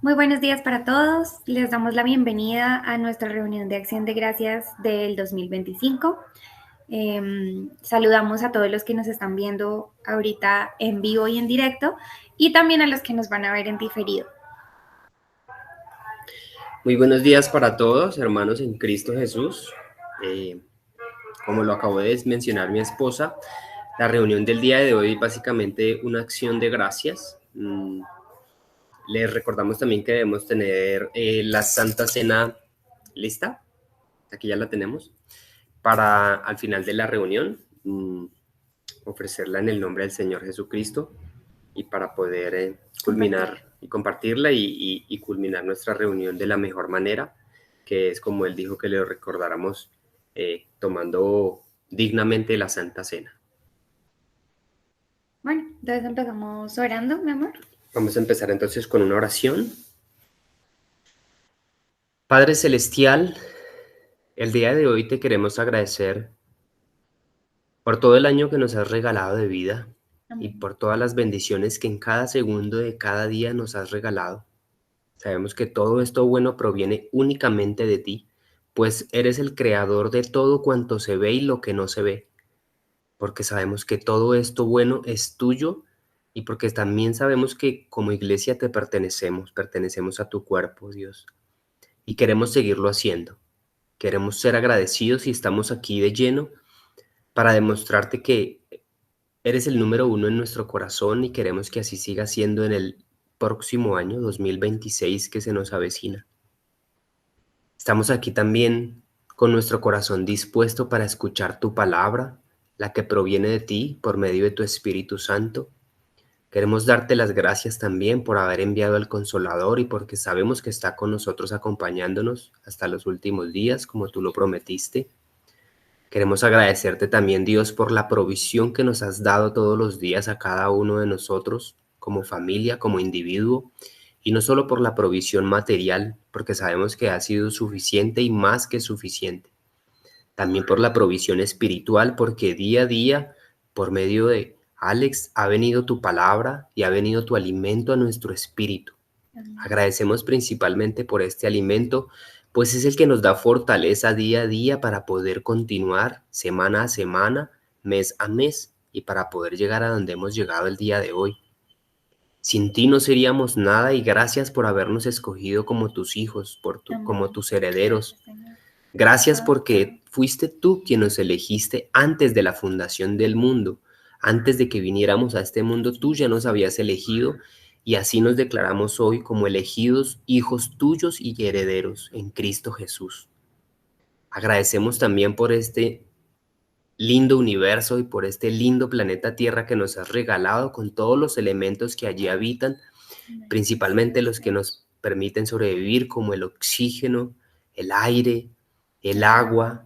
Muy buenos días para todos. Les damos la bienvenida a nuestra reunión de Acción de Gracias del 2025. Saludamos a todos los que nos están viendo ahorita en vivo y en directo y también a los que nos van a ver en diferido. Muy buenos días para todos, hermanos en Cristo Jesús. Como lo acabo de mencionar mi esposa, la reunión del día de hoy es básicamente una acción de gracias. Les recordamos también que debemos tener la Santa Cena lista, aquí ya la tenemos, para al final de la reunión ofrecerla en el nombre del Señor Jesucristo y para poder culminar y compartirla y culminar nuestra reunión de la mejor manera, que es como él dijo que le recordáramos tomando dignamente la Santa Cena. Bueno, entonces empezamos orando, mi amor. Vamos a empezar entonces con una oración. Padre Celestial, el día de hoy te queremos agradecer por todo el año que nos has regalado de vida y por todas las bendiciones que en cada segundo de cada día nos has regalado. Sabemos que todo esto bueno proviene únicamente de ti, pues eres el creador de todo cuanto se ve y lo que no se ve, porque sabemos que todo esto bueno es tuyo y porque también sabemos que como iglesia te pertenecemos a tu cuerpo, Dios, y queremos seguirlo haciendo. Queremos ser agradecidos y estamos aquí de lleno para demostrarte que eres el número uno en nuestro corazón y queremos que así siga siendo en el próximo año 2026 que se nos avecina. Estamos aquí también con nuestro corazón dispuesto para escuchar tu palabra, la que proviene de ti por medio de tu Espíritu Santo. Queremos darte las gracias también por haber enviado al Consolador y porque sabemos que está con nosotros acompañándonos hasta los últimos días, como tú lo prometiste. Queremos agradecerte también, Dios, por la provisión que nos has dado todos los días a cada uno de nosotros, como familia, como individuo, y no solo por la provisión material, porque sabemos que ha sido suficiente y más que suficiente. También por la provisión espiritual, porque día a día, por medio de Alex, ha venido tu palabra y ha venido tu alimento a nuestro espíritu. Agradecemos principalmente por este alimento, pues es el que nos da fortaleza día a día para poder continuar semana a semana, mes a mes y para poder llegar a donde hemos llegado el día de hoy. Sin ti no seríamos nada y gracias por habernos escogido como tus hijos, como tus herederos. Gracias porque fuiste tú quien nos elegiste antes de la fundación del mundo. Antes de que viniéramos a este mundo, tú ya nos habías elegido y así nos declaramos hoy como elegidos, hijos tuyos y herederos en Cristo Jesús. Agradecemos también por este lindo universo y por este lindo planeta Tierra que nos has regalado con todos los elementos que allí habitan, principalmente los que nos permiten sobrevivir como el oxígeno, el aire, el agua,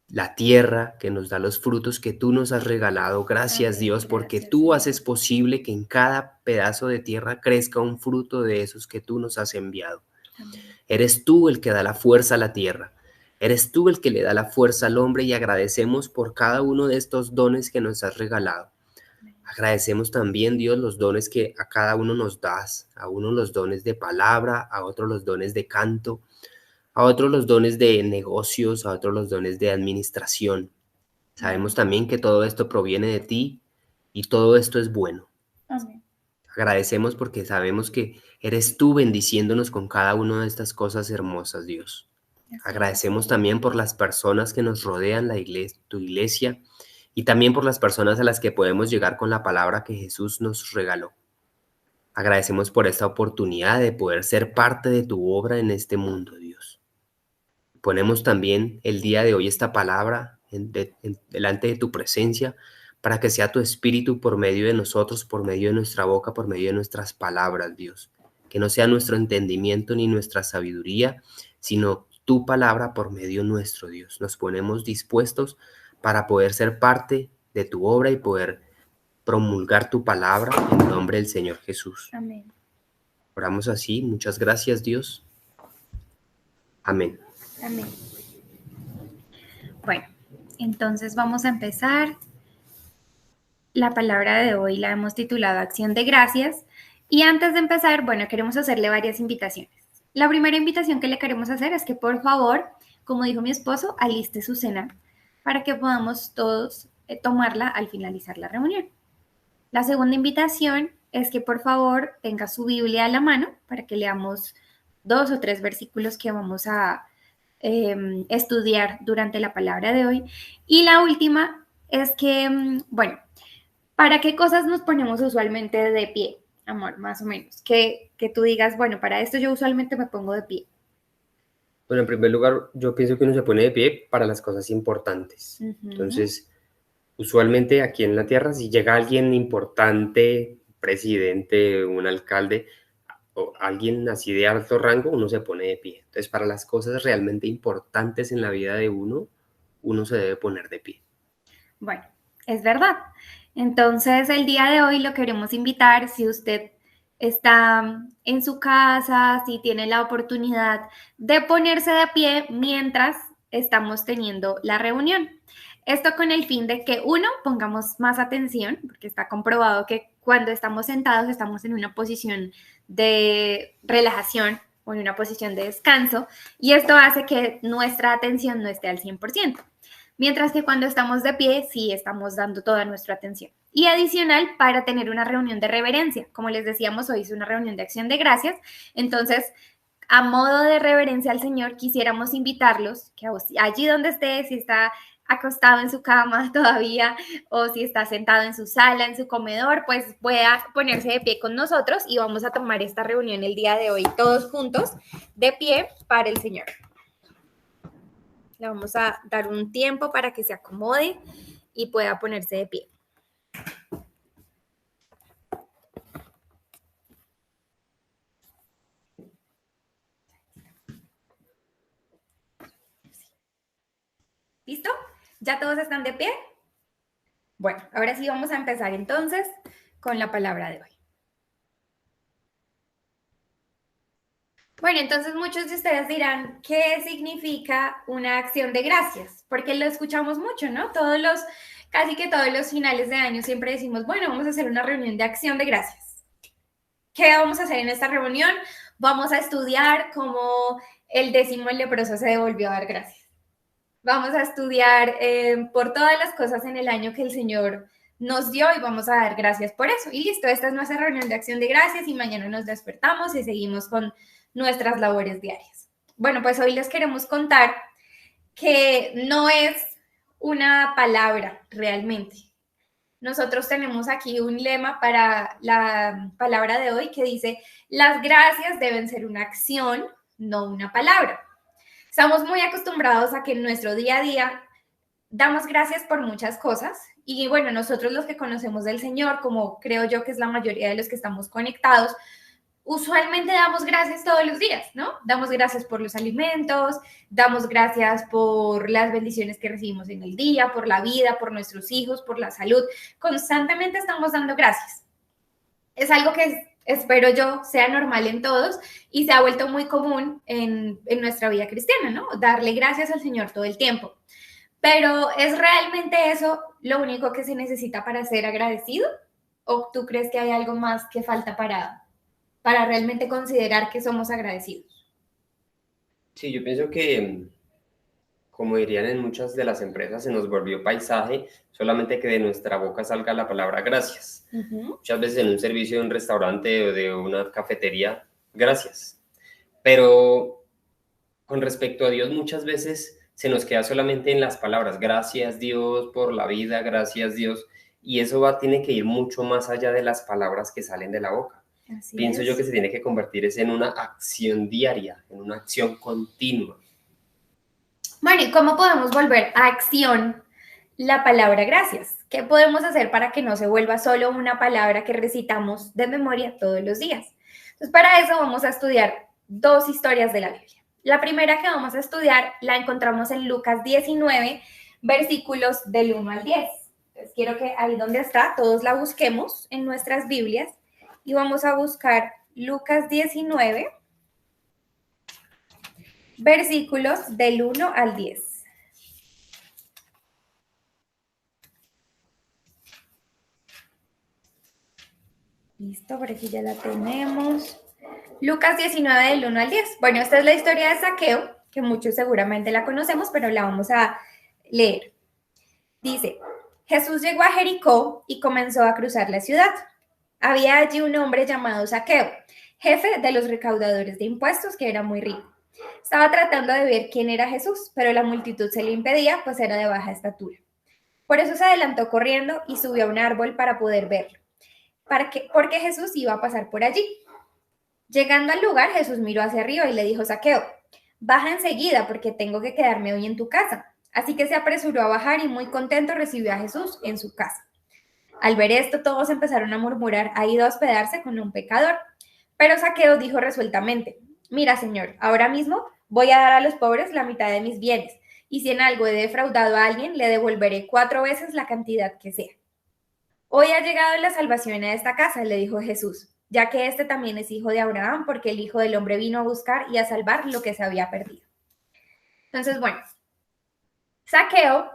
la tierra que nos da los frutos que tú nos has regalado. Gracias, Dios, porque tú haces posible que en cada pedazo de tierra crezca un fruto de esos que tú nos has enviado. Eres tú el que da la fuerza a la tierra. Eres tú el que le da la fuerza al hombre y agradecemos por cada uno de estos dones que nos has regalado. Agradecemos también, Dios, los dones que a cada uno nos das. A uno los dones de palabra, a otro los dones de canto, a otros los dones de negocios, a otros los dones de administración. Sabemos también que todo esto proviene de ti y todo esto es bueno. Amén. Agradecemos porque sabemos que eres tú bendiciéndonos con cada una de estas cosas hermosas, Dios. Agradecemos también por las personas que nos rodean, tu iglesia, y también por las personas a las que podemos llegar con la palabra que Jesús nos regaló. Agradecemos por esta oportunidad de poder ser parte de tu obra en este mundo, Dios. Ponemos también el día de hoy esta palabra delante de tu presencia para que sea tu espíritu por medio de nosotros, por medio de nuestra boca, por medio de nuestras palabras, Dios. Que no sea nuestro entendimiento ni nuestra sabiduría, sino tu palabra por medio nuestro, Dios. Nos ponemos dispuestos para poder ser parte de tu obra y poder promulgar tu palabra en el nombre del Señor Jesús. Amén. Oramos así. Muchas gracias, Dios. Amén. Amén. Bueno, entonces vamos a empezar. La palabra de hoy la hemos titulado Acción de Gracias Y antes de empezar, bueno, queremos hacerle varias invitaciones. La primera invitación que le queremos hacer es que por favor, como dijo mi esposo, aliste su cena para que podamos todos tomarla al finalizar la reunión. La segunda invitación es que por favor tenga su Biblia a la mano para que leamos 2 o 3 versículos que vamos a estudiar durante la palabra de hoy. Y la última es que, bueno, ¿para qué cosas nos ponemos usualmente de pie, amor? Más o menos. Que tú digas, bueno, para esto yo usualmente me pongo de pie. Bueno, en primer lugar, yo pienso que uno se pone de pie para las cosas importantes. Entonces, usualmente aquí en la tierra, si llega alguien importante, presidente, un alcalde o alguien así de alto rango, uno se pone de pie. Entonces, para las cosas realmente importantes en la vida de uno, uno se debe poner de pie. Bueno, es verdad. Entonces, el día de hoy lo queremos invitar, si usted está en su casa, si tiene la oportunidad de ponerse de pie mientras estamos teniendo la reunión. Esto con el fin de que, uno, pongamos más atención, porque está comprobado que cuando estamos sentados estamos en una posición de relajación o en una posición de descanso, y esto hace que nuestra atención no esté al 100%. Mientras que cuando estamos de pie, sí estamos dando toda nuestra atención. Y adicional, para tener una reunión de reverencia. Como les decíamos, hoy es una reunión de acción de gracias. Entonces, a modo de reverencia al Señor, quisiéramos invitarlos, que allí donde esté, si está acostado en su cama todavía o si está sentado en su sala, en su comedor, pues pueda ponerse de pie con nosotros y vamos a tomar esta reunión el día de hoy todos juntos de pie para el Señor. Le vamos a dar un tiempo para que se acomode y pueda ponerse de pie. ¿Listo? ¿Ya todos están de pie? Bueno, ahora sí vamos a empezar entonces con la palabra de hoy. Bueno, entonces muchos de ustedes dirán, ¿qué significa una acción de gracias? Porque lo escuchamos mucho, ¿no? Casi que todos los finales de año siempre decimos, bueno, vamos a hacer una reunión de acción de gracias. ¿Qué vamos a hacer en esta reunión? Vamos a estudiar cómo el 10º leproso se devolvió a dar gracias. Vamos a estudiar por todas las cosas en el año que el Señor nos dio y vamos a dar gracias por eso. Y listo, esta es nuestra reunión de acción de gracias y mañana nos despertamos y seguimos con nuestras labores diarias. Bueno, pues hoy les queremos contar que no es una palabra realmente. Nosotros tenemos aquí un lema para la palabra de hoy que dice, las gracias deben ser una acción, no una palabra. Estamos muy acostumbrados a que en nuestro día a día damos gracias por muchas cosas y bueno, nosotros los que conocemos del Señor, como creo yo que es la mayoría de los que estamos conectados, usualmente damos gracias todos los días, ¿no? Damos gracias por los alimentos, damos gracias por las bendiciones que recibimos en el día, por la vida, por nuestros hijos, por la salud. Constantemente estamos dando gracias. Es algo que espero yo sea normal en todos y se ha vuelto muy común en nuestra vida cristiana, ¿no? Darle gracias al Señor todo el tiempo. Pero ¿es realmente eso lo único que se necesita para ser agradecido? ¿O tú crees que hay algo más que falta para realmente considerar que somos agradecidos? Sí, yo pienso que, como dirían en muchas de las empresas, se nos volvió paisaje solamente que de nuestra boca salga la palabra gracias. Muchas veces en un servicio de un restaurante o de una cafetería, gracias. Pero con respecto a Dios, muchas veces se nos queda solamente en las palabras, gracias Dios por la vida, gracias Dios, y eso tiene que ir mucho más allá de las palabras que salen de la boca. Pienso yo que se tiene que convertir en una acción diaria, en una acción continua. Bueno, ¿y cómo podemos volver a acción la palabra gracias? ¿Qué podemos hacer para que no se vuelva solo una palabra que recitamos de memoria todos los días? Entonces, para eso vamos a estudiar 2 historias de la Biblia. La primera que vamos a estudiar la encontramos en Lucas 19, versículos del 1 al 10. Entonces, quiero que ahí donde está, todos la busquemos en nuestras Biblias y vamos a buscar Lucas 19, versículos del 1 al 10. Listo, por aquí ya la tenemos. Lucas 19 del 1 al 10. Bueno, esta es la historia de Zaqueo, que muchos seguramente la conocemos, pero la vamos a leer. Dice, Jesús llegó a Jericó y comenzó a cruzar la ciudad. Había allí un hombre llamado Zaqueo, jefe de los recaudadores de impuestos, que era muy rico. Estaba tratando de ver quién era Jesús, pero la multitud se le impedía, pues era de baja estatura. Por eso se adelantó corriendo y subió a un árbol para poder verlo, porque Jesús iba a pasar por allí. Llegando al lugar, Jesús miró hacia arriba y le dijo, Zaqueo, baja enseguida porque tengo que quedarme hoy en tu casa. Así que se apresuró a bajar y muy contento recibió a Jesús en su casa. Al ver esto, todos empezaron a murmurar, ha ido a hospedarse con un pecador. Pero Zaqueo dijo resueltamente, mira, Señor, ahora mismo voy a dar a los pobres la mitad de mis bienes, y si en algo he defraudado a alguien, le devolveré 4 veces la cantidad que sea. Hoy ha llegado la salvación a esta casa, le dijo Jesús, ya que este también es hijo de Abraham, porque el Hijo del Hombre vino a buscar y a salvar lo que se había perdido. Entonces, bueno, Zaqueo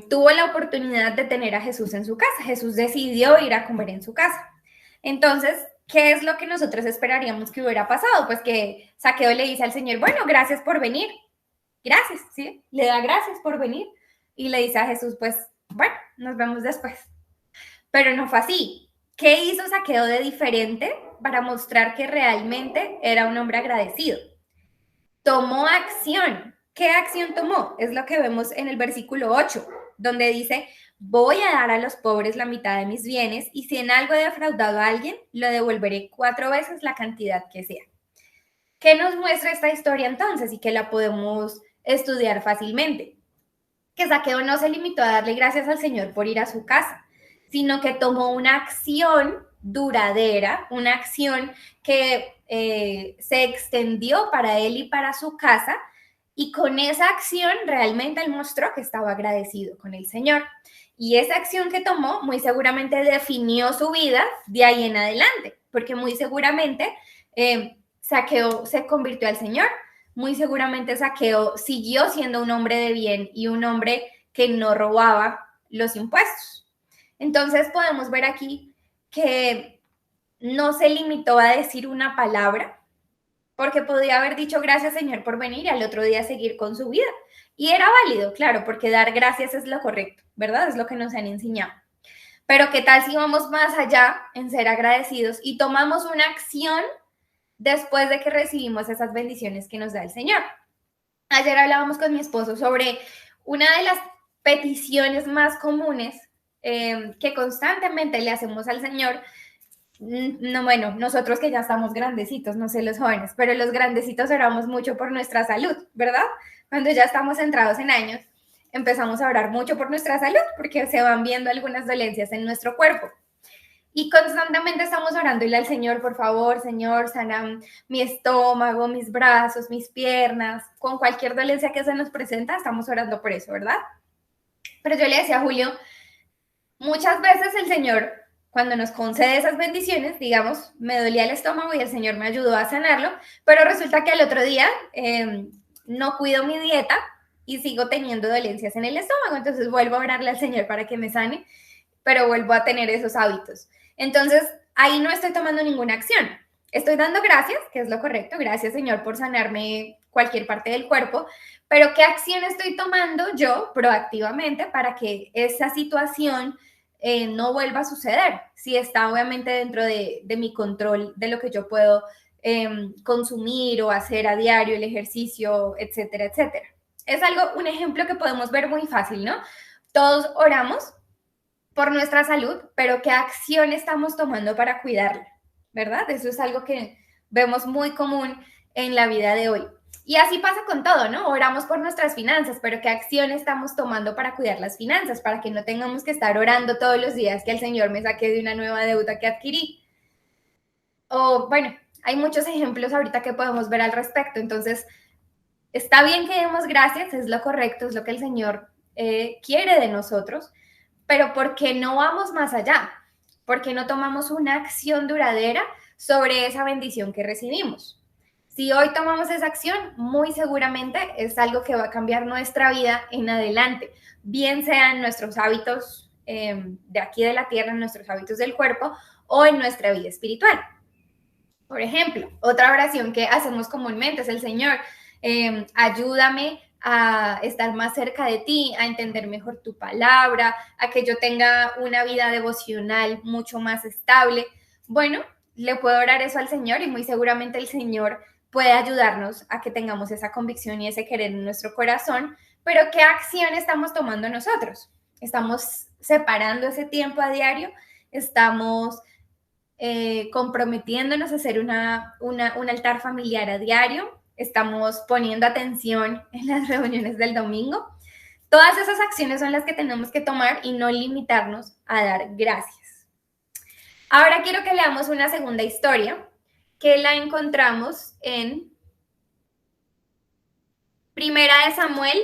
tuvo la oportunidad de tener a Jesús en su casa. Jesús decidió ir a comer en su casa. Entonces, ¿qué es lo que nosotros esperaríamos que hubiera pasado? Pues que Zaqueo le dice al Señor, bueno, gracias por venir. Gracias, ¿sí? Le da gracias por venir. Y le dice a Jesús, pues, bueno, nos vemos después. Pero no fue así. ¿Qué hizo Zaqueo de diferente para mostrar que realmente era un hombre agradecido? Tomó acción. ¿Qué acción tomó? Es lo que vemos en el versículo 8, donde dice, voy a dar a los pobres la mitad de mis bienes y si en algo he defraudado a alguien, lo devolveré 4 veces la cantidad que sea. ¿Qué nos muestra esta historia entonces y que la podemos estudiar fácilmente? Que Zaqueo no se limitó a darle gracias al Señor por ir a su casa, sino que tomó una acción duradera, una acción que se extendió para él y para su casa, y con esa acción realmente él mostró que estaba agradecido con el Señor. Y esa acción que tomó muy seguramente definió su vida de ahí en adelante, porque muy seguramente Zaqueo se convirtió al Señor, muy seguramente Zaqueo siguió siendo un hombre de bien y un hombre que no robaba los impuestos. Entonces podemos ver aquí que no se limitó a decir una palabra, porque podía haber dicho gracias Señor por venir y al otro día seguir con su vida. Y era válido, claro, porque dar gracias es lo correcto, ¿verdad? Es lo que nos han enseñado. Pero ¿qué tal si vamos más allá en ser agradecidos y tomamos una acción después de que recibimos esas bendiciones que nos da el Señor? Ayer hablábamos con mi esposo sobre una de las peticiones más comunes que constantemente le hacemos al Señor. No, bueno, nosotros que ya estamos grandecitos, no sé los jóvenes, pero los grandecitos oramos mucho por nuestra salud, ¿verdad? Cuando ya estamos centrados en años, empezamos a orar mucho por nuestra salud porque se van viendo algunas dolencias en nuestro cuerpo. Y constantemente estamos orándole al Señor, por favor, Señor, sana mi estómago, mis brazos, mis piernas, con cualquier dolencia que se nos presenta, estamos orando por eso, ¿verdad? Pero yo le decía a Julio, muchas veces el Señor, cuando nos concede esas bendiciones, digamos, me dolía el estómago y el Señor me ayudó a sanarlo, pero resulta que al otro día no cuido mi dieta y sigo teniendo dolencias en el estómago, entonces vuelvo a orarle al Señor para que me sane, pero vuelvo a tener esos hábitos. Entonces, ahí no estoy tomando ninguna acción. Estoy dando gracias, que es lo correcto. Gracias, Señor, por sanarme cualquier parte del cuerpo. Pero ¿qué acción estoy tomando yo proactivamente para que esa situación no vuelva a suceder? Si está obviamente dentro de mi control, de lo que yo puedo consumir o hacer a diario, el ejercicio, etcétera, etcétera. Es algo, un ejemplo que podemos ver muy fácil, ¿no? Todos oramos por nuestra salud, pero ¿qué acción estamos tomando para cuidarla? ¿Verdad? Eso es algo que vemos muy común en la vida de hoy. Y así pasa con todo, ¿no? Oramos por nuestras finanzas, pero ¿qué acción estamos tomando para cuidar las finanzas? Para que no tengamos que estar orando todos los días que el Señor me saque de una nueva deuda que adquirí. O bueno, hay muchos ejemplos ahorita que podemos ver al respecto. Entonces, está bien que demos gracias, es lo correcto, es lo que el Señor quiere de nosotros, pero ¿por qué no vamos más allá? ¿Por qué no tomamos una acción duradera sobre esa bendición que recibimos? Si hoy tomamos esa acción, muy seguramente es algo que va a cambiar nuestra vida en adelante, bien sean nuestros hábitos de aquí de la tierra, nuestros hábitos del cuerpo, o en nuestra vida espiritual. Por ejemplo, otra oración que hacemos comúnmente es el Señor, ayúdame a estar más cerca de ti, a entender mejor tu palabra, a que yo tenga una vida devocional mucho más estable. Bueno, le puedo orar eso al Señor y muy seguramente el Señor puede ayudarnos a que tengamos esa convicción y ese querer en nuestro corazón, pero ¿qué acción estamos tomando nosotros? ¿Estamos separando ese tiempo a diario? ¿Estamos comprometiéndonos a hacer un altar familiar a diario? ¿Estamos poniendo atención en las reuniones del domingo? Todas esas acciones son las que tenemos que tomar y no limitarnos a dar gracias. Ahora quiero que leamos una segunda historia que la encontramos en Primera de Samuel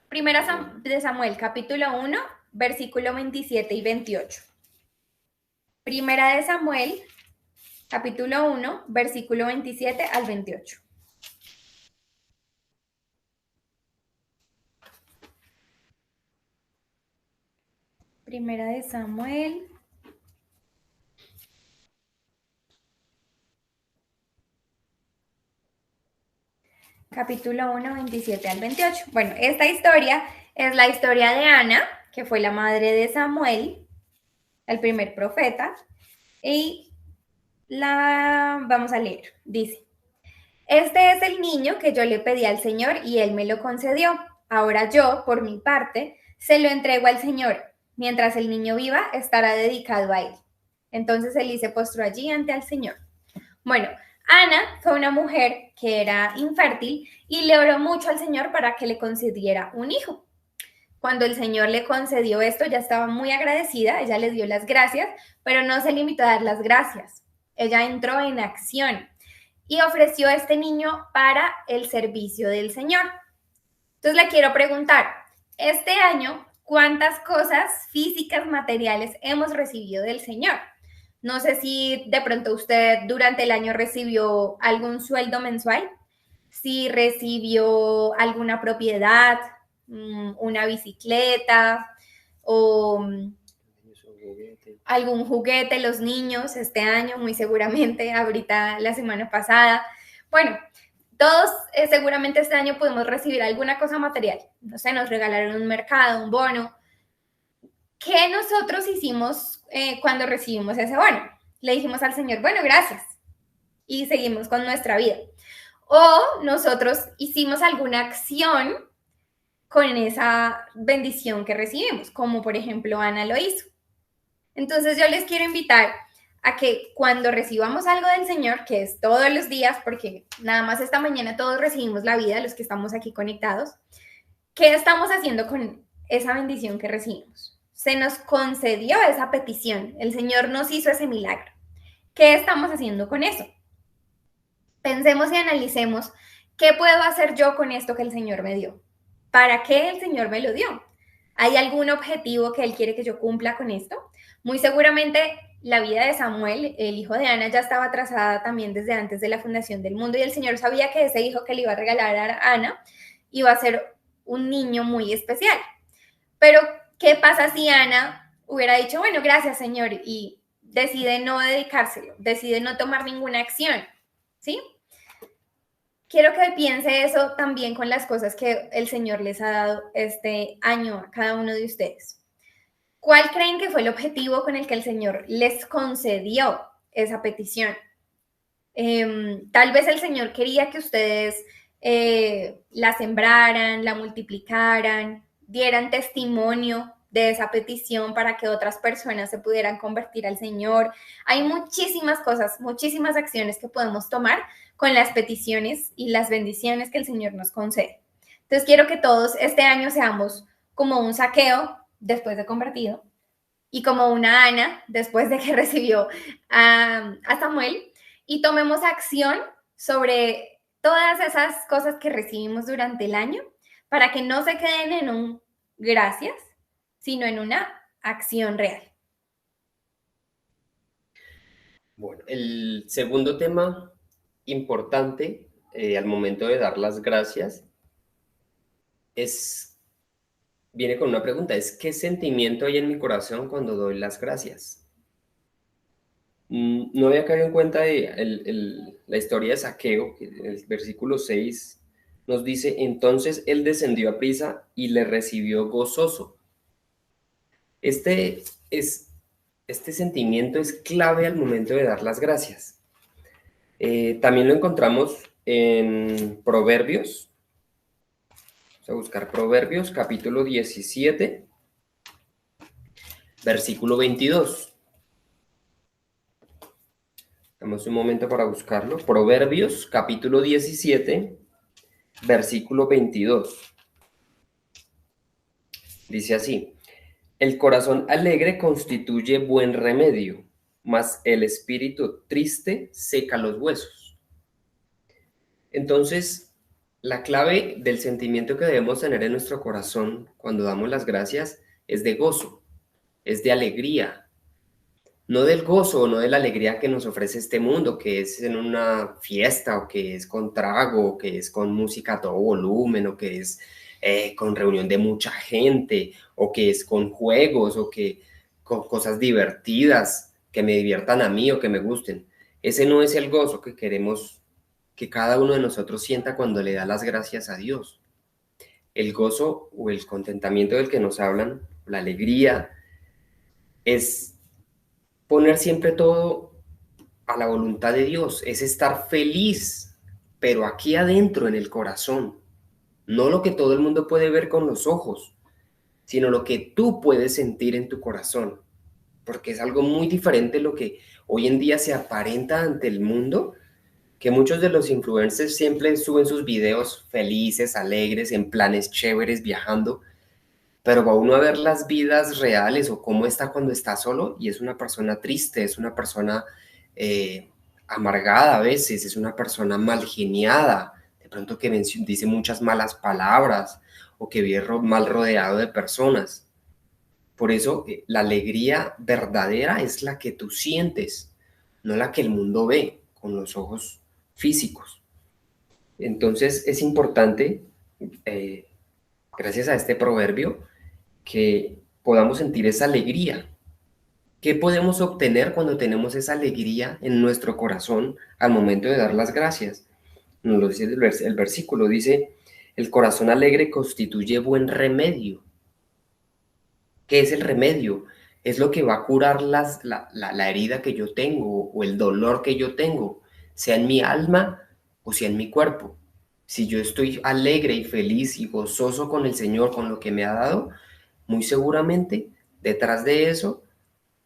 Primera de Samuel, capítulo 1, versículo 27 y 28. Primera de Samuel, capítulo 1, versículo 27 al 28. Primera de Samuel. Capítulo 1, 27 al 28. Bueno, esta historia es la historia de Ana, que fue la madre de Samuel, el primer profeta, y la vamos a leer. Dice: este es el niño que yo le pedí al Señor y él me lo concedió. Ahora yo, por mi parte, se lo entrego al Señor. Mientras el niño viva, estará dedicado a él. Entonces Elí se postró allí ante el Señor. Bueno, Ana fue una mujer que era infértil y le oró mucho al Señor para que le concediera un hijo. Cuando el Señor le concedió esto, ya estaba muy agradecida, ella le dio las gracias, pero no se limitó a dar las gracias. Ella entró en acción y ofreció a este niño para el servicio del Señor. Entonces le quiero preguntar, este año, ¿cuántas cosas físicas, materiales hemos recibido del Señor? No sé si de pronto usted durante el año recibió algún sueldo mensual, si recibió alguna propiedad, una bicicleta o algún juguete, los niños este año, muy seguramente, ahorita la semana pasada. Bueno, todos seguramente este año pudimos recibir alguna cosa material. No sé, nos regalaron un mercado, un bono. ¿Qué nosotros hicimos cuando recibimos ese bono? Le dijimos al Señor, bueno, gracias. Y seguimos con nuestra vida. O nosotros hicimos alguna acción con esa bendición que recibimos, como por ejemplo Ana lo hizo. Entonces yo les quiero invitar a que cuando recibamos algo del Señor, que es todos los días, porque nada más esta mañana todos recibimos la vida, los que estamos aquí conectados, ¿qué estamos haciendo con esa bendición que recibimos? Se nos concedió esa petición, el Señor nos hizo ese milagro. ¿Qué estamos haciendo con eso? Pensemos y analicemos, ¿qué puedo hacer yo con esto que el Señor me dio? ¿Para qué el Señor me lo dio? ¿Hay algún objetivo que Él quiere que yo cumpla con esto? Muy seguramente la vida de Samuel, el hijo de Ana, ya estaba trazada también desde antes de la fundación del mundo y el Señor sabía que ese hijo que le iba a regalar a Ana iba a ser un niño muy especial. Pero, ¿qué pasa si Ana hubiera dicho, bueno, gracias, Señor, y decide no dedicárselo, decide no tomar ninguna acción? ¿Sí? Quiero que piense eso también con las cosas que el Señor les ha dado este año a cada uno de ustedes. ¿Cuál creen que fue el objetivo con el que el Señor les concedió esa petición? Tal vez el Señor quería que ustedes la sembraran, la multiplicaran, dieran testimonio de esa petición para que otras personas se pudieran convertir al Señor. Hay muchísimas cosas, muchísimas acciones que podemos tomar con las peticiones y las bendiciones que el Señor nos concede. Entonces quiero que todos este año seamos como un Zaqueo después de convertido y como una Ana después de que recibió a Samuel y tomemos acción sobre todas esas cosas que recibimos durante el año para que no se queden en un gracias, sino en una acción real. Bueno, el segundo tema importante al momento de dar las gracias viene con una pregunta, es ¿qué sentimiento hay en mi corazón cuando doy las gracias? No había caído en cuenta de la historia de Saqueo, que en el versículo 6 nos dice, entonces él descendió a prisa y le recibió gozoso. Este, es, este sentimiento es clave al momento de dar las gracias. También lo encontramos en Proverbios. Vamos a buscar Proverbios, capítulo 17, versículo 22. Damos un momento para buscarlo. Proverbios, capítulo 17, versículo 22. Dice así, el corazón alegre constituye buen remedio, mas el espíritu triste seca los huesos. Entonces, la clave del sentimiento que debemos tener en nuestro corazón cuando damos las gracias es de gozo, es de alegría, no del gozo, no de la alegría que nos ofrece este mundo, que es en una fiesta, o que es con trago, o que es con música a todo volumen, o que es con reunión de mucha gente, o que es con juegos, o que con cosas divertidas, que me diviertan a mí o que me gusten. Ese no es el gozo que queremos que cada uno de nosotros sienta cuando le da las gracias a Dios. El gozo o el contentamiento del que nos hablan, la alegría, es poner siempre todo a la voluntad de Dios, es estar feliz, pero aquí adentro en el corazón, no lo que todo el mundo puede ver con los ojos, sino lo que tú puedes sentir en tu corazón, porque es algo muy diferente lo que hoy en día se aparenta ante el mundo, que muchos de los influencers siempre suben sus videos felices, alegres, en planes chéveres, viajando, pero va uno a ver las vidas reales o cómo está cuando está solo y es una persona triste, es una persona amargada a veces, es una persona mal geniada, de pronto que dice muchas malas palabras o que vive mal rodeado de personas. Por eso la alegría verdadera es la que tú sientes, no la que el mundo ve con los ojos físicos. Entonces es importante, eh, gracias a este proverbio, que podamos sentir esa alegría. ¿Qué podemos obtener cuando tenemos esa alegría en nuestro corazón al momento de dar las gracias? Nos lo dice el versículo, dice, el corazón alegre constituye buen remedio. ¿Qué es el remedio? Es lo que va a curar la herida que yo tengo o el dolor que yo tengo, sea en mi alma o sea en mi cuerpo. Si yo estoy alegre y feliz y gozoso con el Señor, con lo que me ha dado, muy seguramente detrás de eso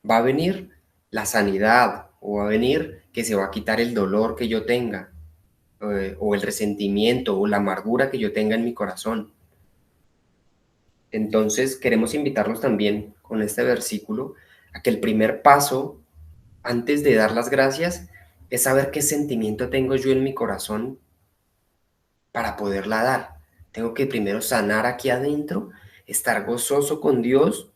va a venir la sanidad o va a venir que se va a quitar el dolor que yo tenga o el resentimiento o la amargura que yo tenga en mi corazón. Entonces queremos invitarlos también con este versículo a que el primer paso antes de dar las gracias es saber qué sentimiento tengo yo en mi corazón para poderla dar. Tengo que primero sanar aquí adentro, estar gozoso con Dios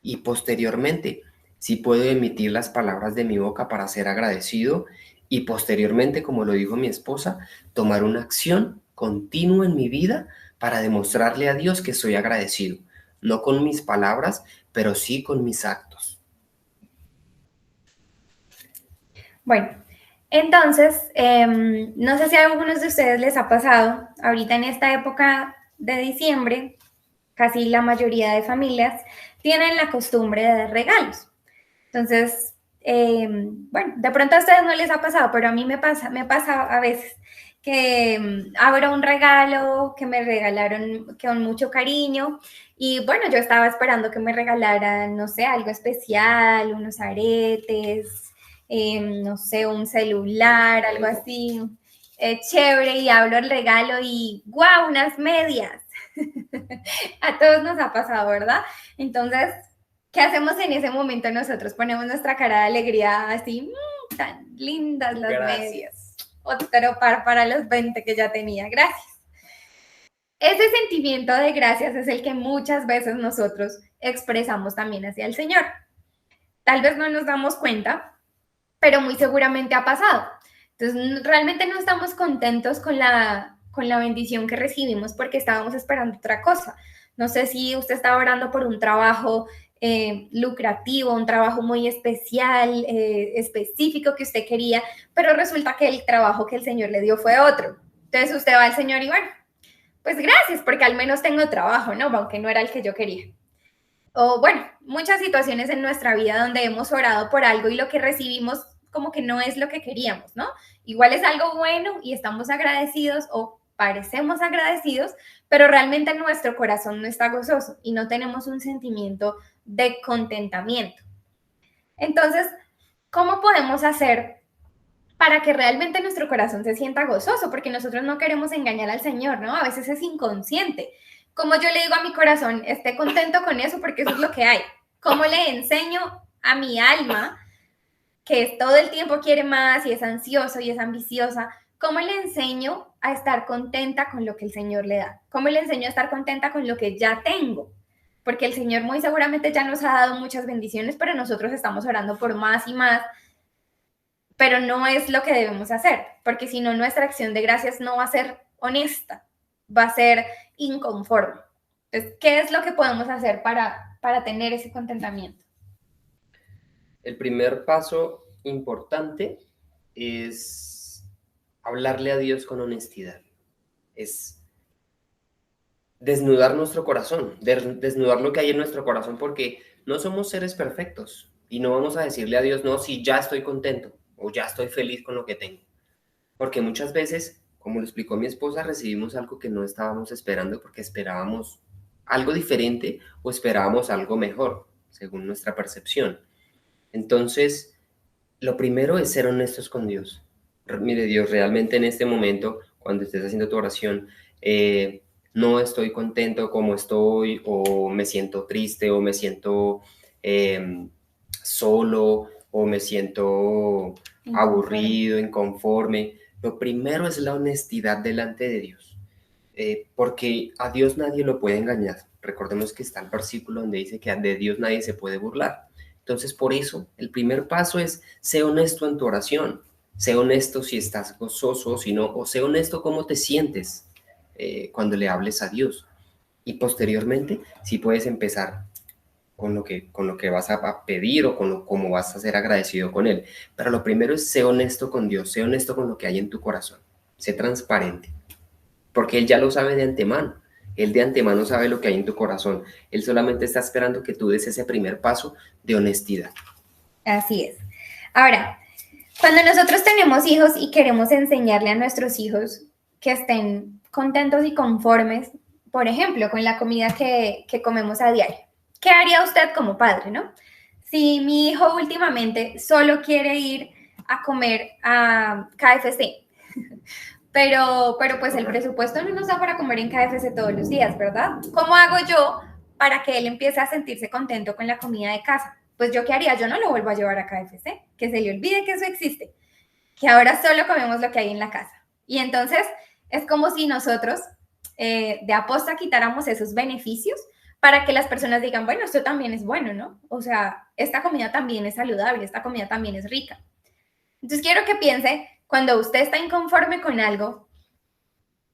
y posteriormente, si puedo emitir las palabras de mi boca para ser agradecido y posteriormente, como lo dijo mi esposa, tomar una acción continua en mi vida para demostrarle a Dios que soy agradecido, no con mis palabras, pero sí con mis actos. Bueno, entonces, no sé si a algunos de ustedes les ha pasado, ahorita en esta época de diciembre, casi la mayoría de familias tienen la costumbre de dar regalos. Entonces, bueno, de pronto a ustedes no les ha pasado, pero a mí me pasa a veces que abro un regalo que me regalaron con mucho cariño y bueno, yo estaba esperando que me regalaran, no sé, algo especial, unos aretes, no sé, un celular, algo así, chévere, y abro el regalo y ¡guau! Unas medias. A todos nos ha pasado, ¿verdad? Entonces, ¿qué hacemos en ese momento nosotros? Ponemos nuestra cara de alegría así, tan lindas las medias. Otro par para los 20 que ya tenía, gracias. Ese sentimiento de gracias es el que muchas veces nosotros expresamos también hacia el Señor. Tal vez no nos damos cuenta, pero muy seguramente ha pasado. Entonces, realmente no estamos contentos con la bendición que recibimos porque estábamos esperando otra cosa. No sé si usted está orando por un trabajo lucrativo, un trabajo muy especial, específico que usted quería, pero resulta que el trabajo que el Señor le dio fue otro. Entonces usted va al Señor y bueno, pues gracias, porque al menos tengo trabajo, ¿no? Aunque no era el que yo quería. O bueno, muchas situaciones en nuestra vida donde hemos orado por algo y lo que recibimos como que no es lo que queríamos, ¿no? Igual es algo bueno y estamos agradecidos o parecemos agradecidos, pero realmente nuestro corazón no está gozoso y no tenemos un sentimiento de contentamiento. Entonces, ¿cómo podemos hacer para que realmente nuestro corazón se sienta gozoso? Porque nosotros no queremos engañar al Señor, ¿no? A veces es inconsciente. Como yo le digo a mi corazón, esté contento con eso porque eso es lo que hay. ¿Cómo le enseño a mi alma, que todo el tiempo quiere más y es ansioso y es ambiciosa, cómo le enseño a estar contenta con lo que el Señor le da? ¿Cómo le enseño a estar contenta con lo que ya tengo? Porque el Señor muy seguramente ya nos ha dado muchas bendiciones, pero nosotros estamos orando por más y más, pero no es lo que debemos hacer, porque si no, nuestra acción de gracias no va a ser honesta, va a ser inconforme. Entonces, ¿qué es lo que podemos hacer para tener ese contentamiento? El primer paso importante es hablarle a Dios con honestidad. Es desnudar nuestro corazón, desnudar lo que hay en nuestro corazón, porque no somos seres perfectos y no vamos a decirle a Dios, no, si ya estoy contento o ya estoy feliz con lo que tengo. Porque muchas veces, como lo explicó mi esposa, recibimos algo que no estábamos esperando porque esperábamos algo diferente o esperábamos algo mejor, según nuestra percepción. Entonces, lo primero es ser honestos con Dios. Mire, Dios, realmente en este momento, cuando estés haciendo tu oración, no estoy contento como estoy, o me siento triste, o me siento solo, o me siento aburrido, inconforme. Lo primero es la honestidad delante de Dios, porque a Dios nadie lo puede engañar. Recordemos que está el versículo donde dice que de Dios nadie se puede burlar. Entonces, por eso, el primer paso es sé honesto en tu oración. Sé honesto si estás gozoso o si no, o sé honesto cómo te sientes cuando le hables a Dios. Y posteriormente, si puedes empezar con lo que vas a pedir o con cómo vas a ser agradecido con Él. Pero lo primero es sé honesto con Dios, sé honesto con lo que hay en tu corazón, sé transparente, porque Él ya lo sabe de antemano. Él de antemano sabe lo que hay en tu corazón. Él solamente está esperando que tú des ese primer paso de honestidad. Así es. Ahora, cuando nosotros tenemos hijos y queremos enseñarle a nuestros hijos que estén contentos y conformes, por ejemplo, con la comida que comemos a diario, ¿qué haría usted como padre, no? Si mi hijo últimamente solo quiere ir a comer a KFC, pero pues el presupuesto no nos da para comer en KFC todos los días, ¿verdad? ¿Cómo hago yo para que él empiece a sentirse contento con la comida de casa? Pues yo qué haría, yo no lo vuelvo a llevar a KFC, que se le olvide que eso existe, que ahora solo comemos lo que hay en la casa. Y entonces es como si nosotros de aposta quitáramos esos beneficios para que las personas digan, bueno, esto también es bueno, ¿no? O sea, esta comida también es saludable, esta comida también es rica. Entonces quiero que piense, cuando usted está inconforme con algo,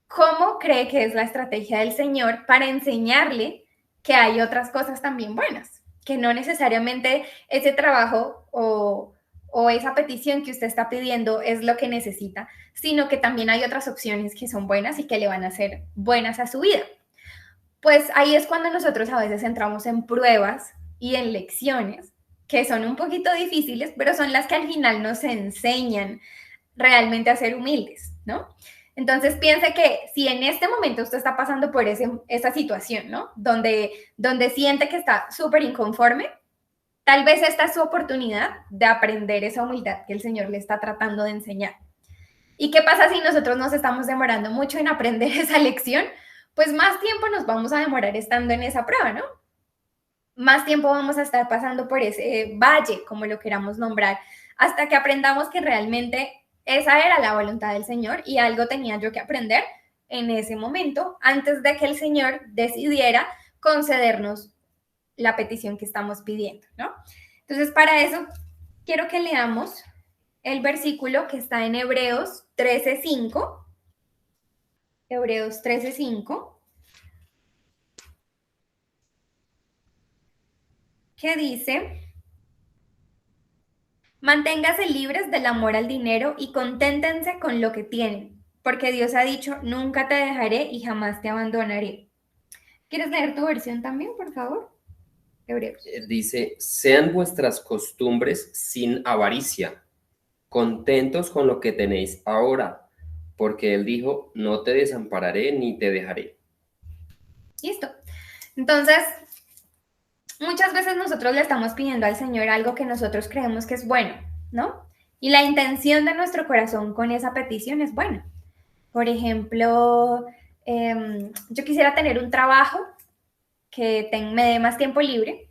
¿cómo cree que es la estrategia del Señor para enseñarle que hay otras cosas también buenas? Que no necesariamente ese trabajo o esa petición que usted está pidiendo es lo que necesita, sino que también hay otras opciones que son buenas y que le van a ser buenas a su vida. Pues ahí es cuando nosotros a veces entramos en pruebas y en lecciones que son un poquito difíciles, pero son las que al final nos enseñan realmente a ser humildes, ¿no? Entonces piense que si en este momento usted está pasando por esa situación, ¿no? Donde siente que está súper inconforme, tal vez esta es su oportunidad de aprender esa humildad que el Señor le está tratando de enseñar. ¿Y qué pasa si nosotros nos estamos demorando mucho en aprender esa lección? Pues más tiempo nos vamos a demorar estando en esa prueba, ¿no? Más tiempo vamos a estar pasando por ese valle, como lo queramos nombrar, hasta que aprendamos que realmente esa era la voluntad del Señor y algo tenía yo que aprender en ese momento antes de que el Señor decidiera concedernos la petición que estamos pidiendo, ¿no? Entonces, para eso, quiero que leamos el versículo que está en Hebreos 13:5. Hebreos 13:5, que dice: manténgase libres del amor al dinero y conténtense con lo que tienen, porque Dios ha dicho, nunca te dejaré y jamás te abandonaré. ¿Quieres leer tu versión también, por favor? Hebreos. Dice, sean vuestras costumbres sin avaricia, contentos con lo que tenéis ahora, porque Él dijo, no te desampararé ni te dejaré. Listo. Entonces, muchas veces nosotros le estamos pidiendo al Señor algo que nosotros creemos que es bueno, ¿no? Y la intención de nuestro corazón con esa petición es buena. Por ejemplo, yo quisiera tener un trabajo que me dé más tiempo libre,